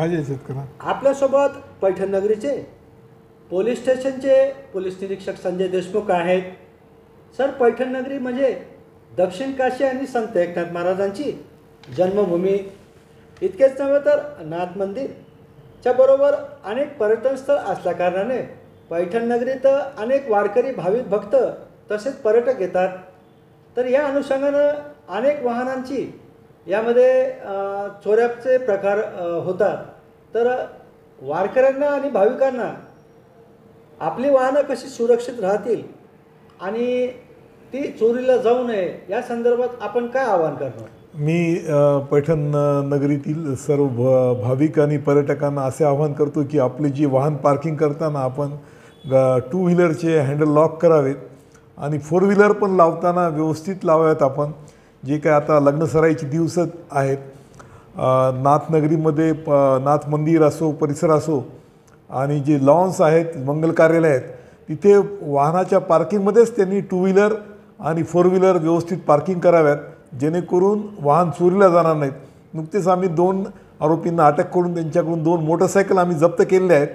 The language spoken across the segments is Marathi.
माझ्या याच्यात करा. आपल्यासोबत पैठण नगरीचे पोलीस स्टेशनचे पोलीस निरीक्षक संजय देशमुख आहेत. सर, पैठण नगरी म्हणजे दक्षिण काशी आणि संत एकनाथ महाराजांची जन्मभूमी. इतकेच नव्हे तर नाथ मंदिरच्या बरोबर अनेक पर्यटन स्थळ असल्याकारणाने पैठण नगरीत अनेक वारकरी भाविक भक्त तसेच पर्यटक येतात. तर या अनुषंगानं अनेक वाहनांची यामध्ये चोऱ्याचे प्रकार होतात. तर वारकऱ्यांना आणि भाविकांना आपली वाहनं कशी सुरक्षित राहतील आणि ती चोरीला जाऊ नये या संदर्भात आपण काय आवाहन करणार? मी पैठण नगरीतील सर्व भाविक आणि पर्यटकांना असे आवाहन करतो की आपली जी वाहन पार्किंग करताना आपण 2 व्हीलरचे हँडल लॉक करावेत आणि 4 व्हीलर पण लावताना व्यवस्थित लावावेत. आपण जे काय आता लग्नसराईचे दिवस आहेत, नाथ नगरीमध्ये नाथ मंदिर असो, परिसर असो आणि जे लॉन्स आहेत, मंगल कार्यालय आहेत, तिथे वाहनाच्या पार्किंगमध्येच त्यांनी 2 व्हीलर आणि 4 व्हीलर व्यवस्थित पार्किंग कराव्यात, जेणेकरून वाहन चोरीला जाणार नाहीत. नुकतेच आम्ही 2 आरोपींना अटक करून त्यांच्याकडून 2 मोटरसायकल आम्ही जप्त केलेल्या आहेत.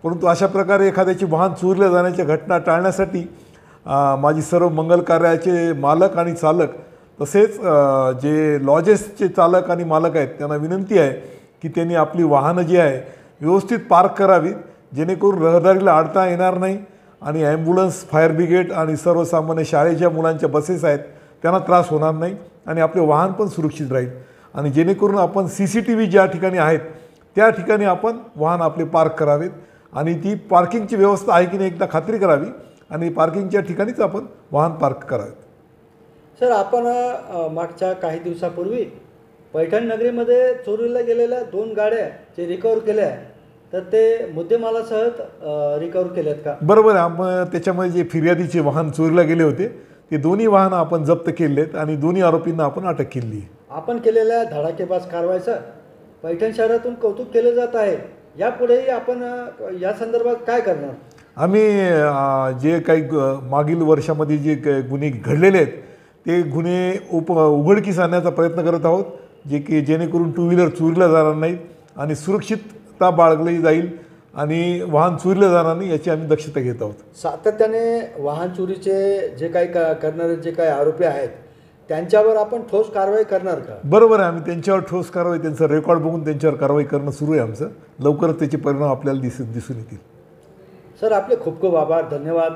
परंतु अशा प्रकारे एखाद्याची वाहन चोरीला जाण्याच्या घटना टाळण्यासाठी माझी सर्व मंगल कार्यालयाचे मालक आणि चालक तसेच जे लॉजेसचे चालक आणि मालक आहेत त्यांना विनंती आहे की त्यांनी आपली वाहनं जी आहे व्यवस्थित पार्क करावीत, जेणेकरून रहदारीला अडथळा येणार नाही आणि ॲम्ब्युलन्स, फायर ब्रिगेड आणि सर्वसामान्य शाळेच्या मुलांच्या बसेस आहेत त्यांना त्रास होणार नाही आणि आपले वाहन पण सुरक्षित राहील. आणि जेणेकरून आपण CCTV ज्या ठिकाणी आहेत त्या ठिकाणी आपण वाहन आपले पार्क करावेत आणि ती पार्किंगची व्यवस्था आहे की नाही एकदा खात्री करावी आणि पार्किंगच्या ठिकाणीच आपण वाहन पार्क करावेत. सर, आपण मागच्या काही दिवसापूर्वी पैठण नगरीमध्ये चोरीला गेलेल्या 2 गाड्या जे रिकवर केल्या तर ते मुद्देमालासह रिकवर केल्यात का? बरोबर आहे. आपण त्याच्यामध्ये जे फिर्यादीचे वाहन चोरीला गेले होते ते दोन्ही वाहनं आपण जप्त केले आहेत आणि दोन्ही आरोपींना आपण अटक केली आहे. आपण केलेल्या धडाकेबाज कारवाईचं पैठण शहरातून कौतुक केले जात आहे. यापुढेही आपण या संदर्भात काय करणार? आम्ही जे काही मागील वर्षामध्ये जे गुन्हे घडलेले आहेत ते गुन्हे उघडकीस आणण्याचा प्रयत्न करत आहोत, जे की जेणेकरून 2 व्हीलर चोरीला जाणार नाहीत आणि सुरक्षितता बाळगली जाईल आणि वाहन चोरीला जाणार नाही याची आम्ही दक्षता घेत आहोत. सातत्याने वाहन चोरीचे जे काही करणारे जे काही आरोपी आहेत त्यांच्यावर आपण ठोस कारवाई करणार का? बरोबर आहे. आम्ही त्यांच्यावर ठोस कारवाई, त्यांचा रेकॉर्ड बघून त्यांच्यावर कारवाई करणं सुरू आहे आमचं. लवकरच त्याचे परिणाम आपल्याला दिसून येतील. सर, आपले खूप खूप आभार, धन्यवाद.